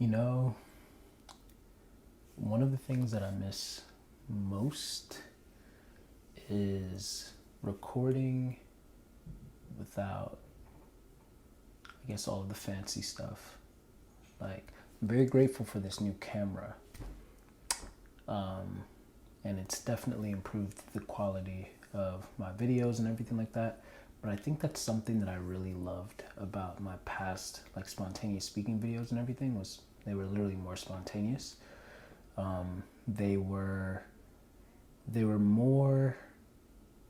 You know, one of the things that I miss most is recording without, I guess, all of the fancy stuff. Like, I'm very grateful for this new camera. And it's definitely improved the quality of my videos and everything like that. But I think that's something that I really loved about my past, like, spontaneous speaking videos and everything, was they were literally more spontaneous. They were more,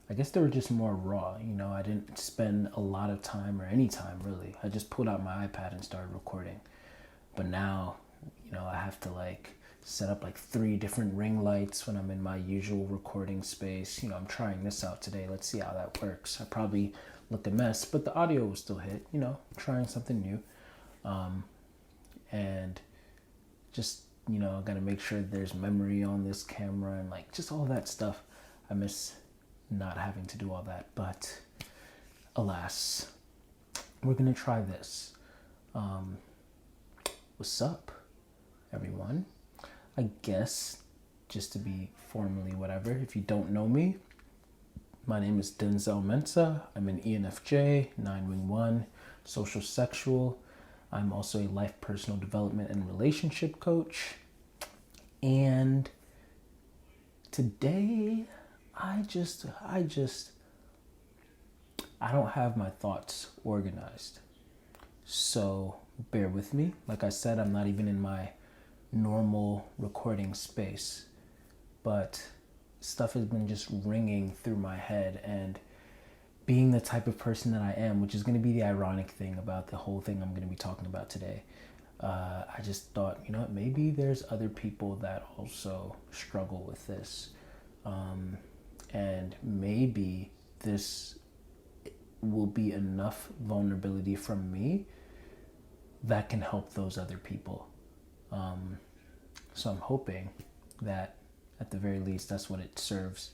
I guess they were just more raw. You know, I didn't spend a lot of time or any time really. I just pulled out my iPad and started recording. But now, you know, I have to like set up like 3 different ring lights when I'm in my usual recording space. You know, I'm trying this out today. Let's see how that works. I probably looked a mess, but the audio will still hit. You know, trying something new. And just, you know, got to make sure there's memory on this camera and like just all that stuff. I miss not having to do all that, but alas, we're going to try this. What's up, everyone? I guess, just to be formally whatever, if you don't know me, my name is Denzel Mensah. I'm an ENFJ, 9-wing-1, social sexual. I'm also a life personal development and relationship coach. And today, I don't have my thoughts organized. So bear with me. Like I said, I'm not even in my normal recording space, but stuff has been just ringing through my head, and being the type of person that I am, which is going to be the ironic thing about the whole thing I'm going to be talking about today, I just thought, you know what, maybe there's other people that also struggle with this, and maybe this will be enough vulnerability from me that can help those other people. So I'm hoping that at the very least that's what it serves.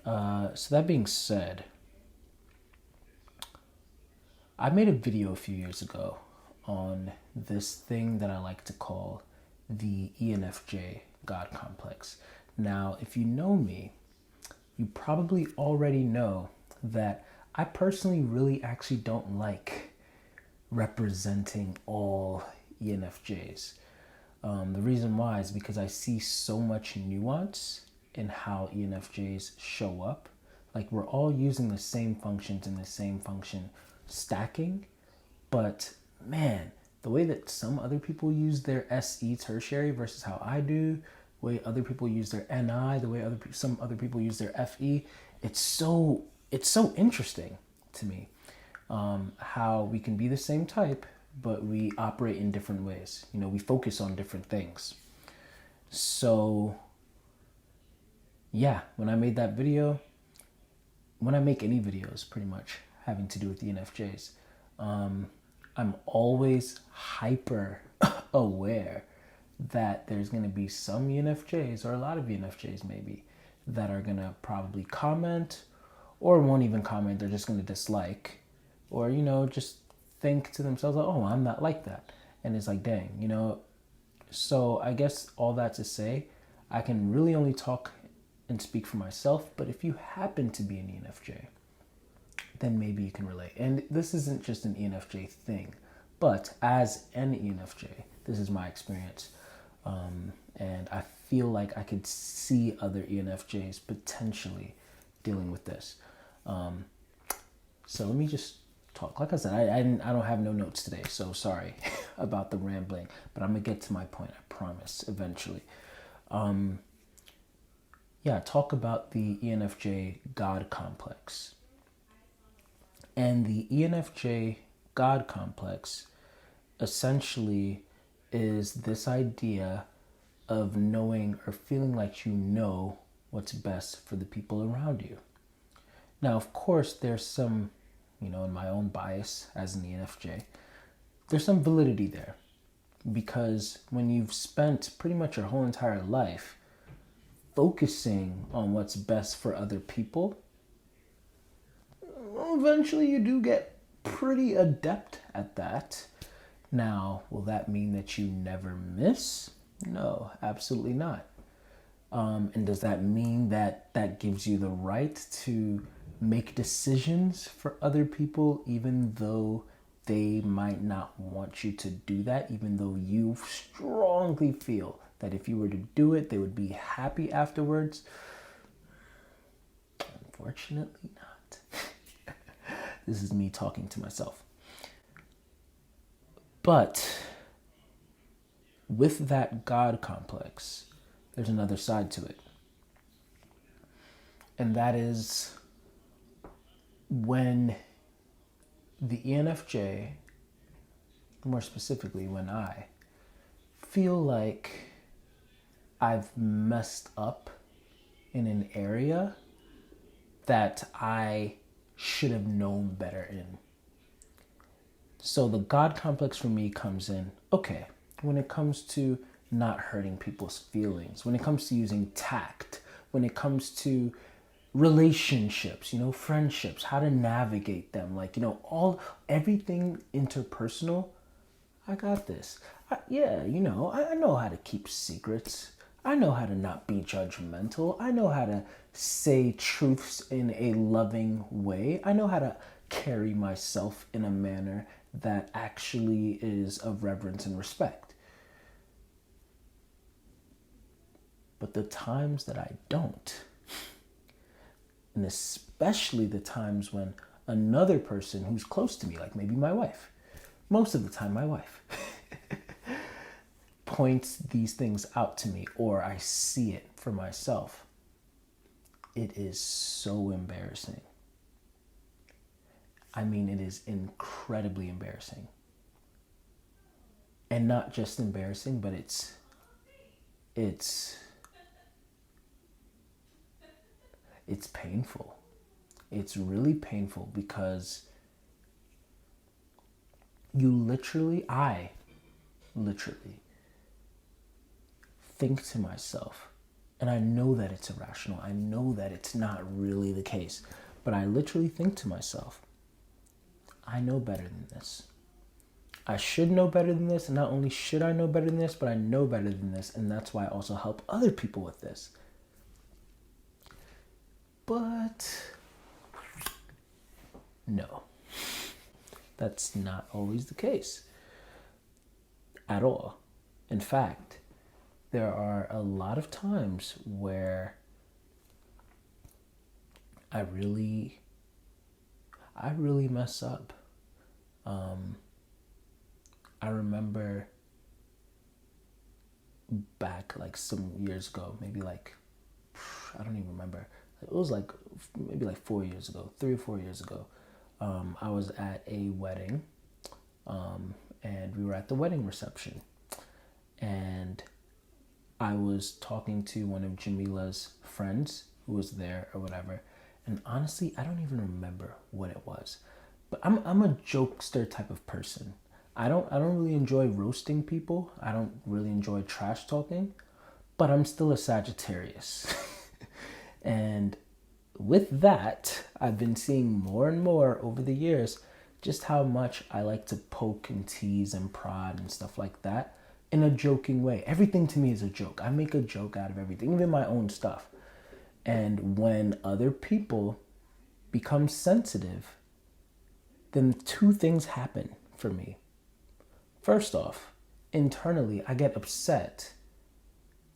So that being said, I made a video a few years ago on this thing that I like to call the ENFJ God complex. Now, if you know me, you probably already know that I personally really actually don't like representing all ENFJs. The reason why is because I see so much nuance in how ENFJs show up. Like, we're all using the same functions and the same function stacking, but man, the way that some other people use their SE tertiary versus how I do, the way other people use their NI, the way some other people use their FE, it's so interesting to me. How we can be the same type, but we operate in different ways. You know, we focus on different things. So yeah, when I made that video, when I make any videos pretty much having to do with the ENFJs, I'm always hyper aware that there's going to be some ENFJs, or a lot of ENFJs maybe, that are going to probably comment, or won't even comment. They're just going to dislike, or, you know, just think to themselves, like, oh, I'm not like that. And it's like, dang, you know. So I guess all that to say, I can really only talk and speak for myself, but if you happen to be an ENFJ, then maybe you can relate. And this isn't just an ENFJ thing, but as an ENFJ, this is my experience. And I feel like I could see other ENFJs potentially dealing with this. So let me just talk. Like I said, I don't have no notes today, so sorry about the rambling, but I'm gonna get to my point, I promise, eventually. Talk about the ENFJ God complex. And the ENFJ God complex essentially is this idea of knowing or feeling like you know what's best for the people around you. Now, of course, there's some, you know, in my own bias as an ENFJ, there's some validity there. Because when you've spent pretty much your whole entire life focusing on what's best for other people, eventually you do get pretty adept at that. Now, will that mean that you never miss? No, absolutely not. And does that mean that that gives you the right to make decisions for other people, even though they might not want you to do that, even though you strongly feel that if you were to do it, they would be happy afterwards? Unfortunately not. This is me talking to myself. But with that God complex, there's another side to it. And that is when the ENFJ, more specifically when I feel like I've messed up in an area that I should have known better in. So the God complex for me comes in, okay, when it comes to not hurting people's feelings, when it comes to using tact, when it comes to relationships, friendships, how to navigate them, everything interpersonal, I got this. I know how to keep secrets. I know how to not be judgmental. I know how to say truths in a loving way. I know how to carry myself in a manner that actually is of reverence and respect. But the times that I don't, and especially the times when another person who's close to me, like maybe my wife, most of the time my wife, points these things out to me, or I see it for myself, it is so embarrassing. I mean, it is incredibly embarrassing. And not just embarrassing, but it's painful. It's really painful because I literally think to myself, and I know that it's irrational. I know that it's not really the case, but I literally think to myself, I know better than this. I should know better than this, and not only should I know better than this, but I know better than this, and that's why I also help other people with this. But no, that's not always the case at all. In fact, there are a lot of times where I really mess up. I remember back like some years ago, maybe like, I don't even remember. It was like maybe like 4 years ago, 3 or 4 years ago. I was at a wedding, and we were at the wedding reception. And I was talking to one of Jamila's friends who was there or whatever. And honestly, I don't even remember what it was. But I'm a jokester type of person. I don't really enjoy roasting people. I don't really enjoy trash talking. But I'm still a Sagittarius. And with that, I've been seeing more and more over the years just how much I like to poke and tease and prod and stuff like that in a joking way. Everything to me is a joke. I make a joke out of everything, even my own stuff. And when other people become sensitive, then two things happen for me. First off, internally, I get upset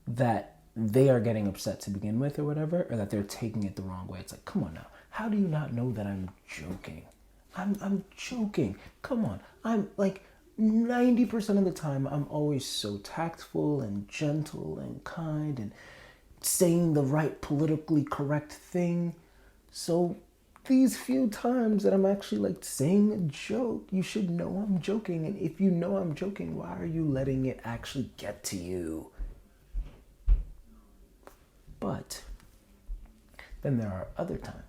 that they are getting upset to begin with or whatever, or that they're taking it the wrong way. It's like, come on now. How do you not know that I'm joking? I'm joking. Come on. I'm like 90% of the time, I'm always so tactful and gentle and kind and saying the right politically correct thing. So these few times that I'm actually like saying a joke, you should know I'm joking. And if you know I'm joking, why are you letting it actually get to you? But then there are other times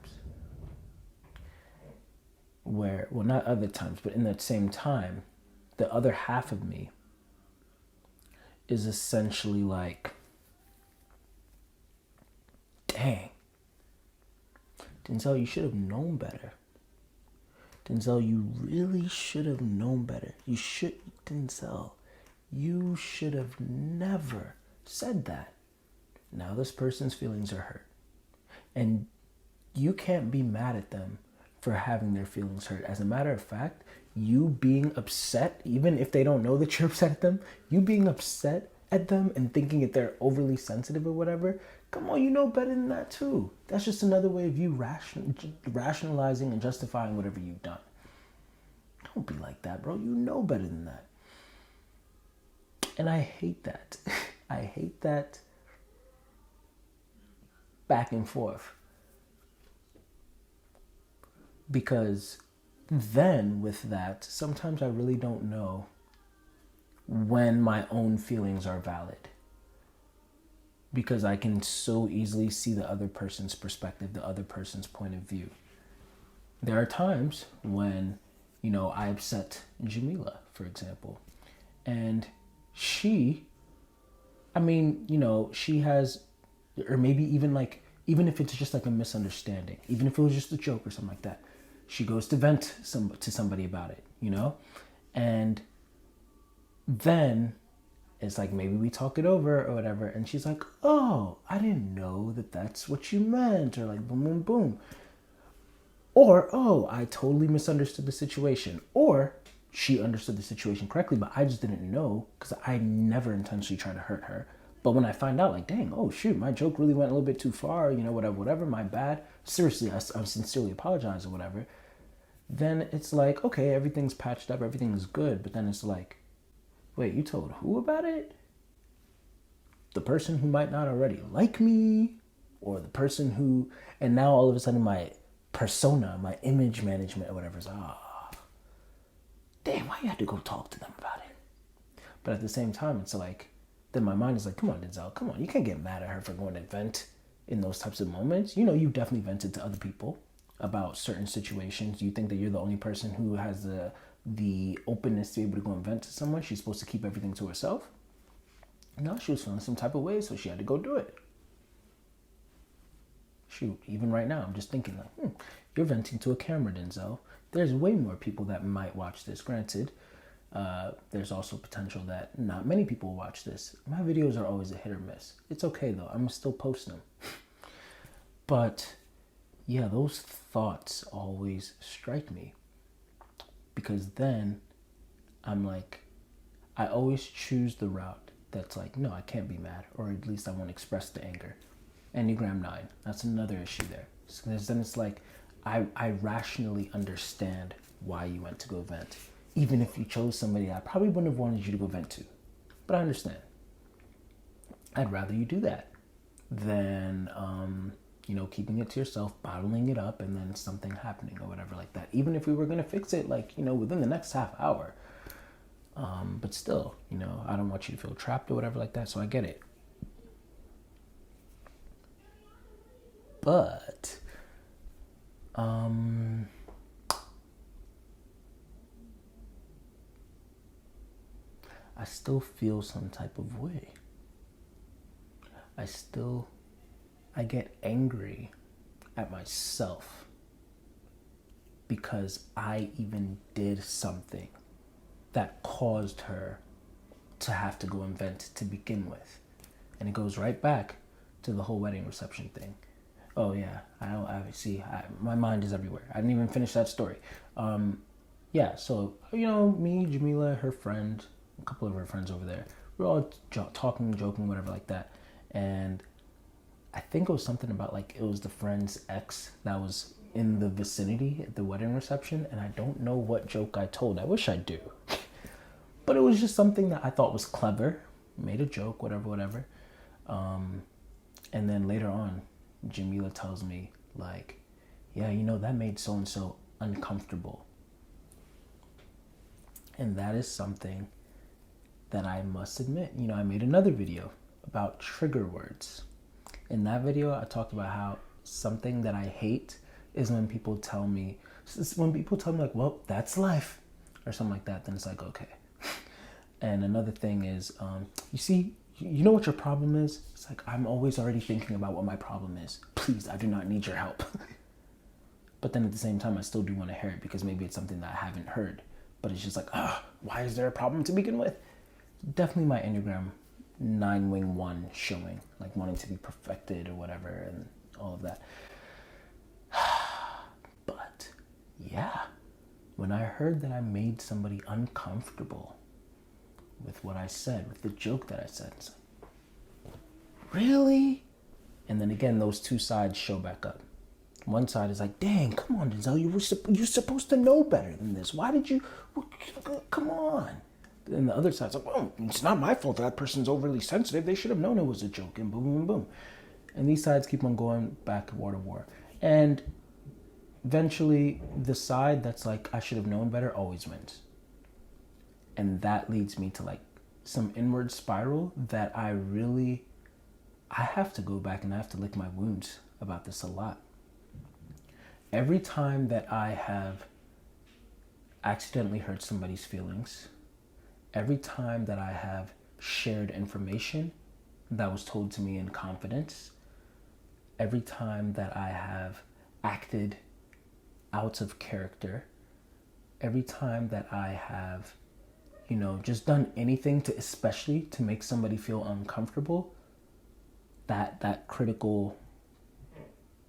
where, well, not other times, but in that same time, the other half of me is essentially like, dang, Denzel, you should have known better. Denzel, you really should have known better. Denzel, you should have never said that. Now this person's feelings are hurt. And you can't be mad at them for having their feelings hurt. As a matter of fact, you being upset, even if they don't know that you're upset at them, you being upset at them and thinking that they're overly sensitive or whatever, come on, you know better than that too. That's just another way of you rationalizing and justifying whatever you've done. Don't be like that, bro. You know better than that. And I hate that. I hate that back and forth. Because then with that, sometimes I really don't know when my own feelings are valid. Because I can so easily see the other person's perspective, the other person's point of view. There are times when, I upset Jamila, for example. And she has, or maybe even if it's just like a misunderstanding, even if it was just a joke or something like that, she goes to vent to somebody about it, and then it's like maybe we talk it over or whatever, and she's like, oh, I didn't know that that's what you meant, or like boom, boom, boom. Or, oh, I totally misunderstood the situation. Or she understood the situation correctly, but I just didn't know because I never intentionally tried to hurt her. But when I find out, like, dang, oh, shoot, my joke really went a little bit too far, whatever, my bad. Seriously, I sincerely apologize or whatever. Then it's like, okay, everything's patched up, everything's good. But then it's like, wait, you told who about it? The person who might not already like me? Or the person who, and now all of a sudden my persona, my image management or whatever is, damn, why you had to go talk to them about it? But at the same time, it's like, then my mind is like, come on, Denzel, come on. You can't get mad at her for going to vent in those types of moments. You definitely vented to other people about certain situations. You think that you're the only person who has the openness to be able to go and vent to someone. She's supposed to keep everything to herself. No, she was feeling some type of way, so she had to go do it. Shoot, even right now, I'm just thinking like, you're venting to a camera, Denzel. There's way more people that might watch this. Granted, there's also potential that not many people watch this. My videos are always a hit or miss. It's okay though. I'm still posting them. But yeah, those thoughts always strike me. Because then I'm like, I always choose the route that's like, no, I can't be mad. Or at least I won't express the anger. Enneagram 9, that's another issue there. So then it's like, I rationally understand why you went to go vent. Even if you chose somebody I probably wouldn't have wanted you to go vent to. But I understand. I'd rather you do that than, keeping it to yourself, bottling it up, and then something happening or whatever like that. Even if we were going to fix it, within the next half hour. But still, I don't want you to feel trapped or whatever like that, so I get it. But, I still feel some type of way. I get angry at myself because I even did something that caused her to have to go and vent to begin with. And it goes right back to the whole wedding reception thing. Oh yeah, my mind is everywhere. I didn't even finish that story. So, me, Jamila, her friend, a couple of her friends over there, we're all talking, joking, whatever like that. And I think it was something about it was the friend's ex that was in the vicinity at the wedding reception. And I don't know what joke I told. I wish I do. But it was just something that I thought was clever. Made a joke, whatever. And then later on, Jamila tells me that made so-and-so uncomfortable. And that is something that I must admit. I made another video about trigger words. In that video, I talked about how something that I hate is when people tell me like, well, that's life, or something like that. Then it's like, okay. And another thing is, you know what your problem is? It's like, I'm always already thinking about what my problem is. Please, I do not need your help. But then at the same time, I still do want to hear it because maybe it's something that I haven't heard. But it's just like, why is there a problem to begin with? Definitely my Enneagram 9 wing 1 showing, like wanting to be perfected or whatever and all of that. But yeah, when I heard that I made somebody uncomfortable with what I said, with the joke that I said, it's like, really? And then again, those two sides show back up. One side is like, dang, come on, Denzel, you're supposed to know better than this. Why did you, come on. And the other side's like, well, it's not my fault that person's overly sensitive. They should have known it was a joke, and boom, boom, boom. And these sides keep on going back war to war. And eventually, the side that's like, I should have known better, always wins. And that leads me to like some inward spiral that I have to go back and I have to lick my wounds about this a lot. Every time that I have accidentally hurt somebody's feelings, every time that I have shared information that was told to me in confidence, every time that I have acted out of character, every time that I have, just done anything especially to make somebody feel uncomfortable, that critical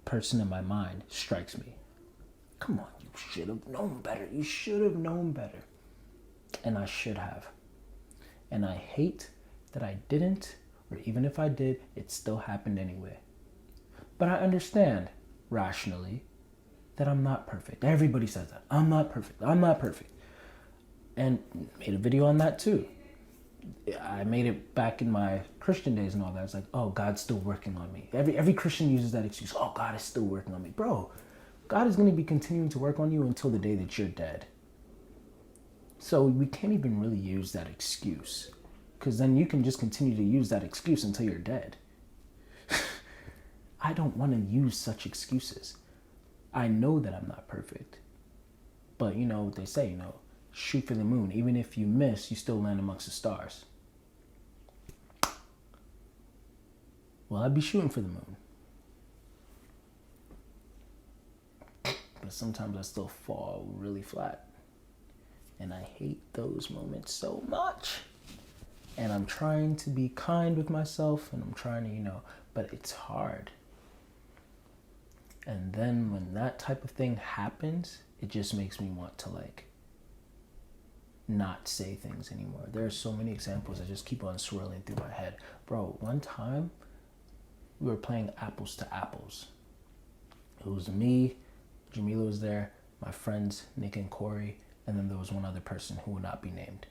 person in my mind strikes me. Come on, you should have known better. You should have known better. And I should have. And I hate that I didn't, or even if I did, it still happened anyway. But I understand rationally that I'm not perfect. Everybody says that. I'm not perfect. I'm not perfect. And made a video on that too. I made it back in my Christian days and all that. It's like, oh, God's still working on me. Every Christian uses that excuse. Oh, God is still working on me. Bro, God is going to be continuing to work on you until the day that you're dead. So we can't even really use that excuse, because then you can just continue to use that excuse until you're dead. I don't want to use such excuses. I know that I'm not perfect. But what they say, shoot for the moon. Even if you miss, you still land amongst the stars. Well, I'd be shooting for the moon. But sometimes I still fall really flat. And I hate those moments so much. And I'm trying to be kind with myself, and I'm trying to, but it's hard. And then when that type of thing happens, it just makes me want to not say things anymore. There are so many examples that just keep on swirling through my head. Bro, one time we were playing apples to apples. It was me, Jamila was there, my friends Nick and Corey, and then there was one other person who will not be named.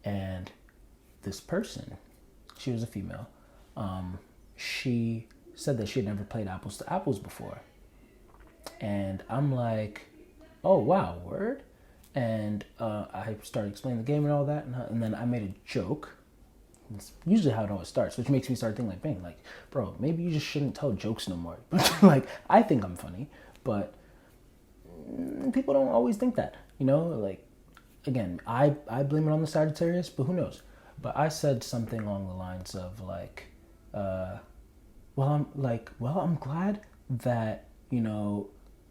And this person, she was a female, she said that she had never played apples to apples before. And I'm like, oh wow, word? And I started explaining the game and all that, and then I made a joke. It's usually how it always starts, which makes me start thinking bro, maybe you just shouldn't tell jokes no more. I think I'm funny, but people don't always think that, again, I blame it on the Sagittarius, but who knows? But I said something along the lines of I'm glad that,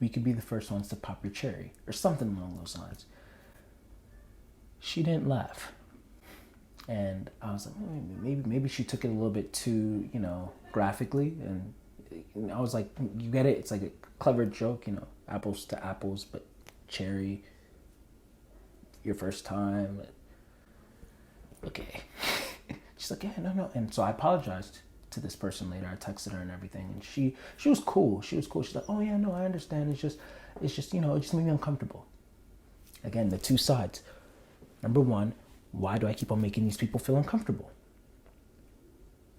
we could be the first ones to pop your cherry, or something along those lines. She didn't laugh. And I was like, maybe she took it a little bit too, graphically. And I was like, you get it? It's like a clever joke, apples to apples, but cherry, your first time. Okay. She's like, yeah, no. And so I apologized to this person later. I texted her and everything, and she was cool. She's like, oh yeah, no, I understand. It's just it just made me uncomfortable. Again, the two sides. Number one, why do I keep on making these people feel uncomfortable?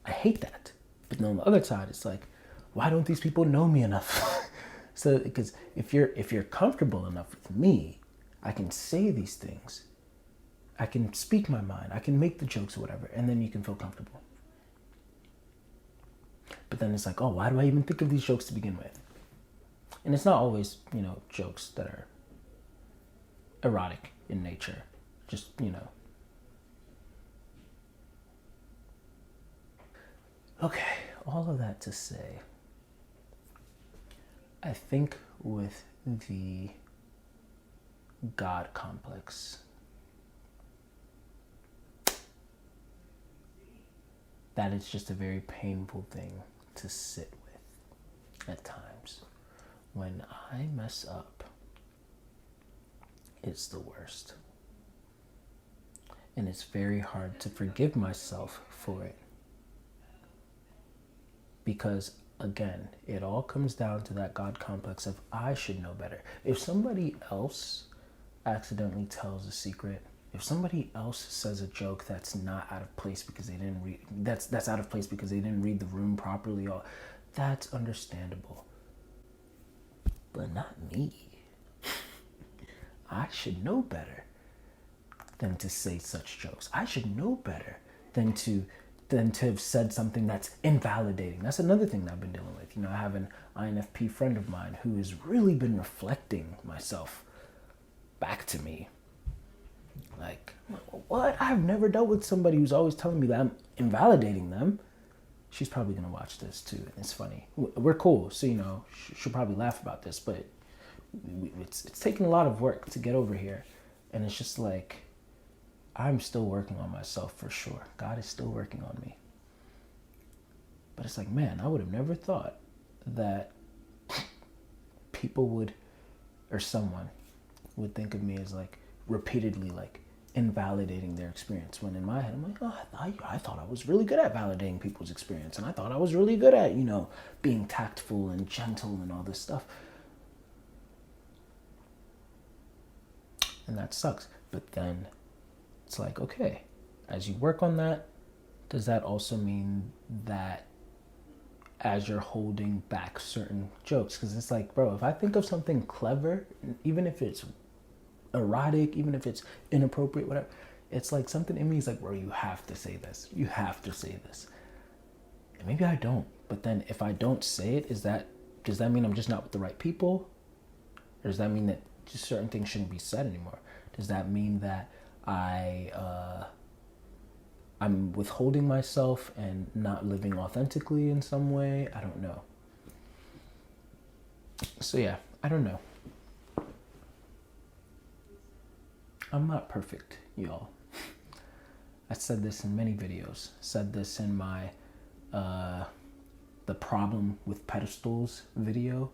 I hate that. But then on the other side, it's like, why don't these people know me enough? So, because if you're comfortable enough with me, I can say these things. I can speak my mind. I can make the jokes or whatever, and then you can feel comfortable. But then it's like, oh, why do I even think of these jokes to begin with? And it's not always, jokes that are erotic in nature. Just, Okay, all of that to say, I think with the God complex, that is just a very painful thing to sit with at times. When I mess up, it's the worst. And it's very hard to forgive myself for it. Because, again, it all comes down to that God complex of I should know better. If somebody else accidentally tells a secret, if somebody else says a joke that's not out of place because they didn't read, that's out of place because they didn't read the room properly, or that's understandable. But not me. I should know better than to say such jokes. I should know better than to have said something that's invalidating. That's another thing that I've been dealing with. I have an INFP friend of mine who has really been reflecting myself back to me. Like, what? I've never dealt with somebody who's always telling me that I'm invalidating them. She's probably going to watch this too. And it's funny. We're cool. So, she'll probably laugh about this, but it's taken a lot of work to get over here. And it's just like, I'm still working on myself for sure. God is still working on me. But it's like, man, I would have never thought that people would, or someone would think of me as like repeatedly like invalidating their experience. When in my head, I'm like, oh, I thought I was really good at validating people's experience. And I thought I was really good at, being tactful and gentle and all this stuff. And that sucks. But then it's like, okay, as you work on that, does that also mean that as you're holding back certain jokes? Because it's like, bro, if I think of something clever, even if it's erotic, even if it's inappropriate, whatever, it's like something in me is like, bro, you have to say this. You have to say this. And maybe I don't. But then if I don't say it, does that mean I'm just not with the right people? Or does that mean that just certain things shouldn't be said anymore? Does that mean that I'm withholding myself and not living authentically in some way? I don't know. So yeah, I don't know. I'm not perfect, y'all. I said this in many videos. Said this in my the problem with pedestals video.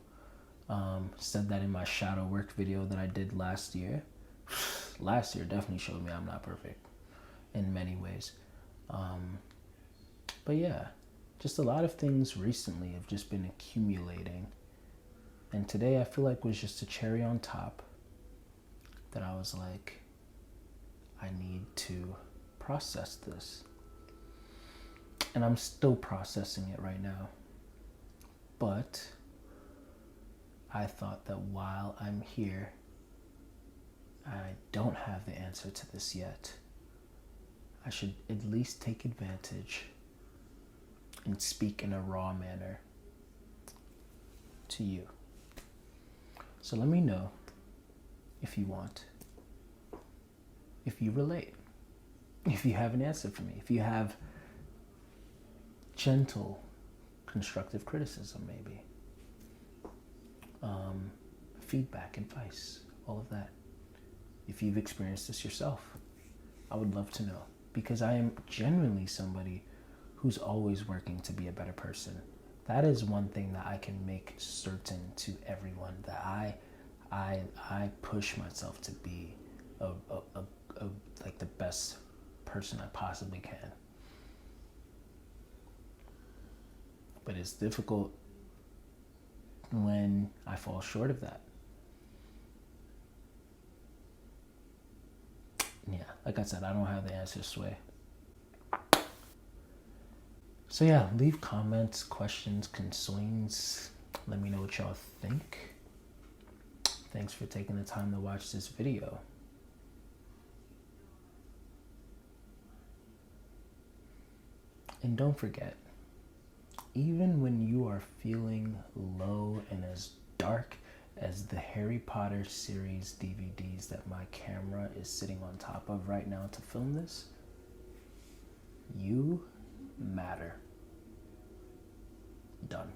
Said that in my shadow work video that I did last year. Last year definitely showed me I'm not perfect in many ways. But yeah, just a lot of things recently have just been accumulating. And today I feel like was just a cherry on top that I was like, I need to process this. And I'm still processing it right now. But I thought that while I'm here, I don't have the answer to this yet. I should at least take advantage and speak in a raw manner to you. So let me know if you want, if you relate, if you have an answer for me, if you have gentle, constructive criticism maybe, feedback, advice, all of that. If you've experienced this yourself, I would love to know, because I am genuinely somebody who's always working to be a better person. That is one thing that I can make certain to everyone, that I push myself to be like the best person I possibly can. But it's difficult when I fall short of that. Yeah, like I said, I don't have the answers, Sway. So yeah, leave comments, questions, concerns. Let me know what y'all think. Thanks for taking the time to watch this video. And don't forget, even when you are feeling low and as dark as the Harry Potter series DVDs that my camera is sitting on top of right now to film this, you matter. Done.